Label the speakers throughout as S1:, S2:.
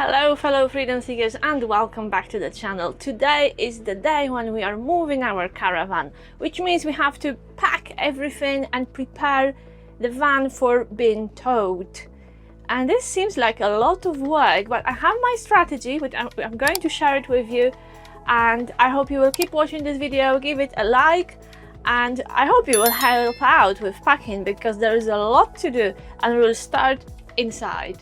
S1: Hello fellow freedom seekers and welcome back to the channel. Today is the day when we are moving our caravan, which means we have to pack everything and prepare the van for being towed. And this seems like a lot of work, but I have my strategy, which I'm going to share it with you, and I hope you will keep watching this video, give it a like, and I hope you will help out with packing because there is a lot to do, and we'll start inside.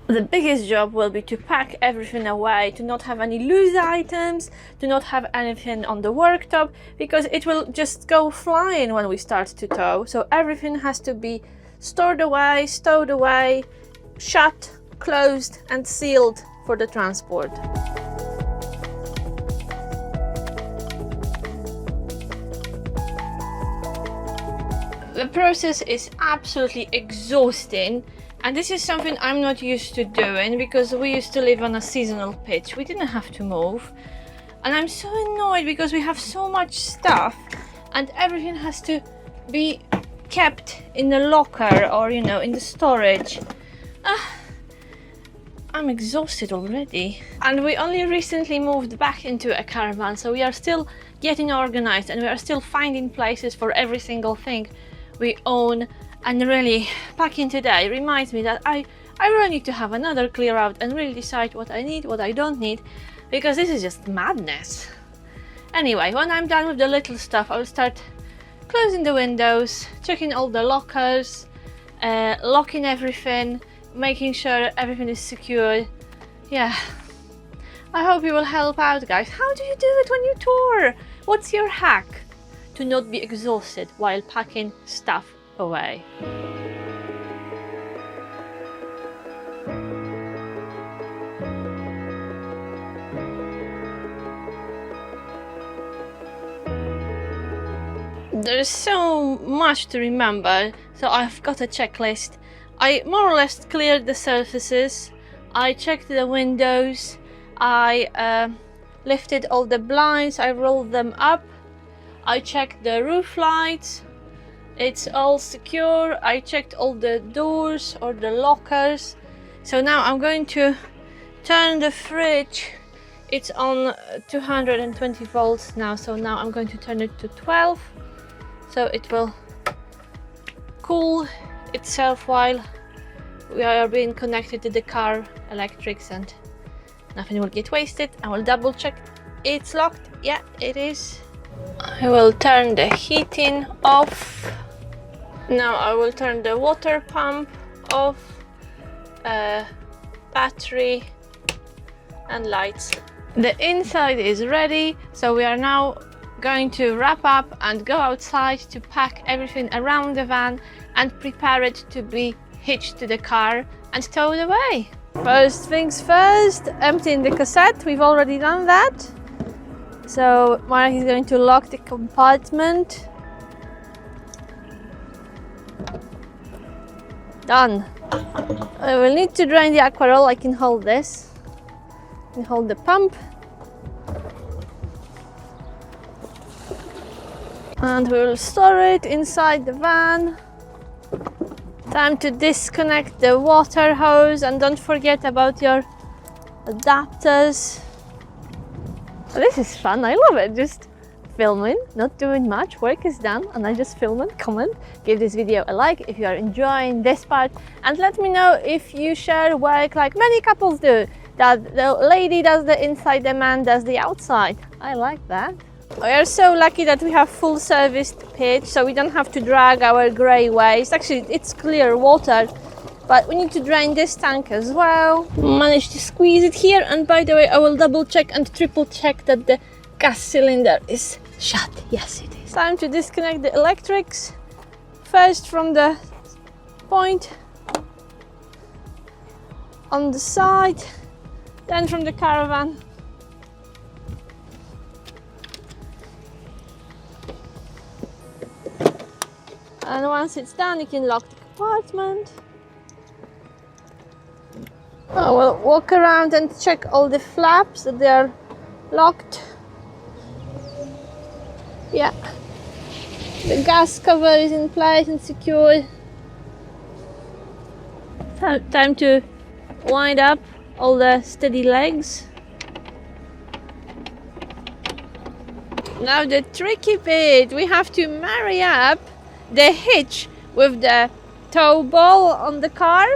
S1: The biggest job will be to pack everything away, to not have any loose items, to not have anything on the worktop, because it will just go flying when we start to tow. So everything has to be stored away, stowed away, shut, closed and sealed for the transport. The process is absolutely exhausting. And this is something I'm not used to doing because we used to live on a seasonal pitch. We didn't have to move. And I'm so annoyed because we have so much stuff and everything has to be kept in the locker or, you know, in the storage. I'm exhausted already. And we only recently moved back into a caravan, so we are still getting organized and we are still finding places for every single thing we own. And really, packing today reminds me that I really need to have another clear out and really decide what I need, what I don't need, because this is just madness. Anyway, when I'm done with the little stuff, I will start closing the windows, checking all the lockers, locking everything, making sure everything is secure. Yeah, I hope you will help out, guys. How do you do it when you tour? What's your hack to not be exhausted while packing stuff away? There's so much to remember, so I've got a checklist. I more or less cleared the surfaces, I checked the windows, I lifted all the blinds, I rolled them up, I checked the roof lights. It's all secure. I checked all the doors or the lockers. So now I'm going to turn the fridge. It's on 220 volts now, so now I'm going to turn it to 12, so it will cool itself while we are being connected to the car electrics and nothing will get wasted. I will double check it's locked. Yeah, it is. I will turn the heating off. Now I will turn the water pump off, battery and lights. The inside is ready, so we are now going to wrap up and go outside to pack everything around the van and prepare it to be hitched to the car and towed away. First things first, emptying the cassette. We've already done that. So Mark is going to lock the compartment. Done. I will need to drain the aquarel. I can hold this. I can hold the pump. And we will store it inside the van. Time to disconnect the water hose and don't forget about your adapters. This is fun, I love it. Just filming, not doing much, work is done and I just film and comment. Give this video a like if you are enjoying this part and let me know if you share work like many couples do, that the lady does the inside, the man does the outside. I like that. We are so lucky that we have full serviced pitch, so we don't have to drag our grey waste. Actually, it's clear water, but we need to drain this tank as well. Managed to squeeze it here, and by the way, I will double check and triple check that the gas cylinder is shut. Yes, it is. Time to disconnect the electrics. First from the point on the side, then from the caravan. And once it's done, you can lock the compartment. I will walk around and check all the flaps that they are locked. Yeah, the gas cover is in place and secure. Time to wind up all the steady legs. Now the tricky bit, we have to marry up the hitch with the tow ball on the car.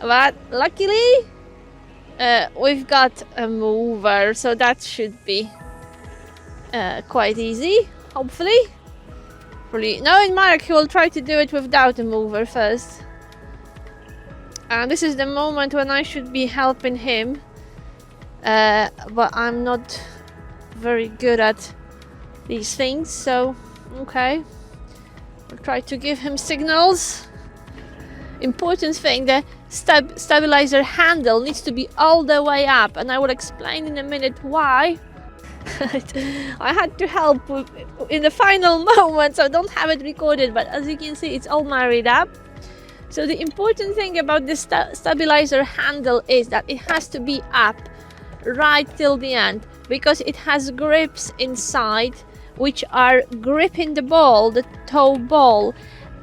S1: But luckily we've got a mover, so that should be quite easy, hopefully. Knowing Marek, he will try to do it without a mover first. And this is the moment when I should be helping him, but I'm not very good at these things, so okay, I'll try to give him signals. Important thing, the stabilizer handle needs to be all the way up, and I will explain in a minute why. I had to help in the final moment, so I don't have it recorded, but as you can see, it's all married up. So the important thing about this stabilizer handle is that it has to be up right till the end, because it has grips inside which are gripping the ball, the tow ball,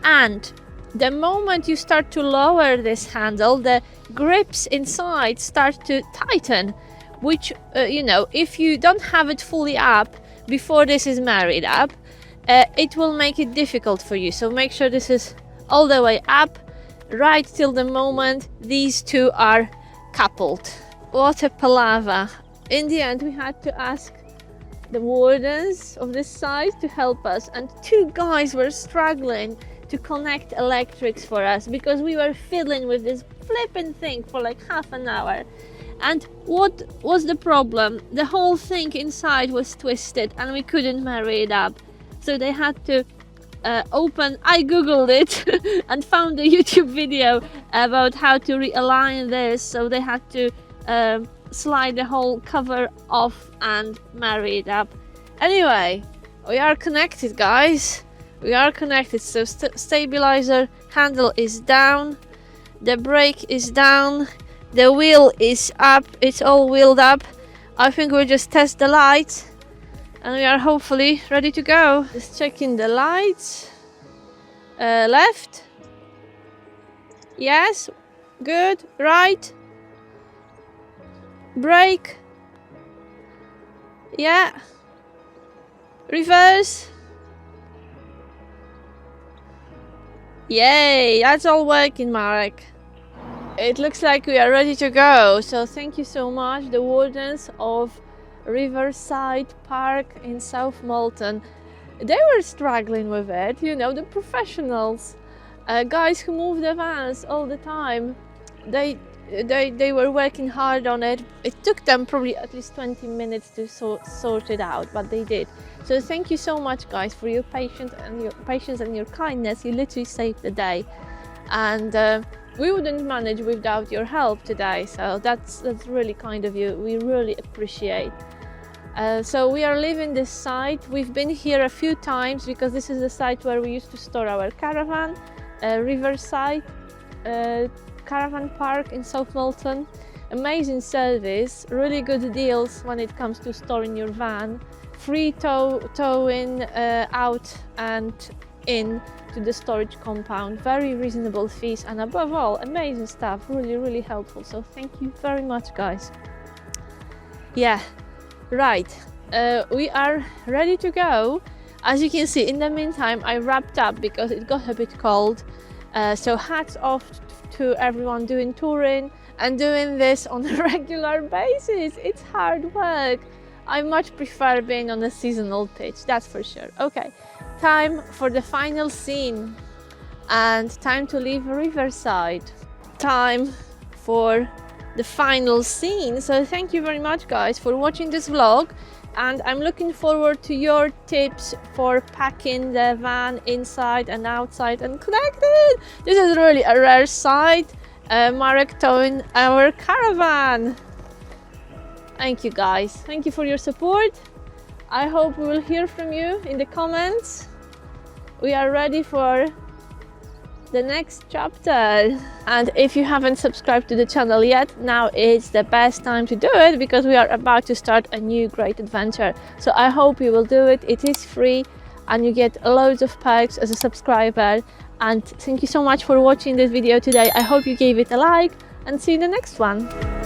S1: and the moment you start to lower this handle, the grips inside start to tighten, which you know, if you don't have it fully up before this is married up, it will make it difficult for you. So make sure this is all the way up right till the moment these two are coupled. What a palaver. In the end, we had to ask the wardens of this site to help us, and two guys were struggling to connect electrics for us because we were fiddling with this flipping thing for like half an hour. And what was the problem? The whole thing inside was twisted and we couldn't marry it up. So they had to I googled it and found a YouTube video about how to realign this, so they had to slide the whole cover off and marry it up. Anyway, we are connected, guys. We are connected. So stabilizer handle is down, the brake is down, the wheel is up, it's all wheeled up. I think we'll just test the lights and we are hopefully ready to go. Just checking the lights. Left. Yes. Good. Right. Brake. Yeah. Reverse. Yay! That's all working, Marek. It looks like we are ready to go. So thank you so much, the wardens of Riverside Park in South Malton. They were struggling with it, you know, the professionals, guys who move the vans all the time. They were working hard on it. It took them probably at least 20 minutes to sort it out, but they did. So thank you so much, guys, for your patience and your kindness. You literally saved the day, and we wouldn't manage without your help today. So that's really kind of you. We really appreciate. So we are leaving this site. We've been here a few times because this is the site where we used to store our caravan, Riverside Caravan Park in South Malton. Amazing service, really good deals when it comes to storing your van. Free towing out and in to the storage compound. Very reasonable fees, and above all, amazing staff. Really helpful. So thank you very much, guys. Yeah. Right, we are ready to go. As you can see, in the meantime, I wrapped up because it got a bit cold. So hats off to everyone doing touring and doing this on a regular basis. It's hard work. I much prefer being on a seasonal pitch, that's for sure. Okay, time for the final scene and time to leave Riverside. Time for the final scene. So thank you very much, guys, for watching this vlog, and I'm looking forward to your tips for packing the van inside and outside and connected. This is really a rare sight. Marek towing our caravan. Thank you, guys. Thank you for your support. I hope we will hear from you in the comments. We are ready for the next chapter, and if you haven't subscribed to the channel yet, now is the best time to do it because we are about to start a new great adventure. So I hope you will do it. It is free and you get loads of perks as a subscriber, And thank you so much for watching this video today. I hope you gave it a like, and see you in the next one.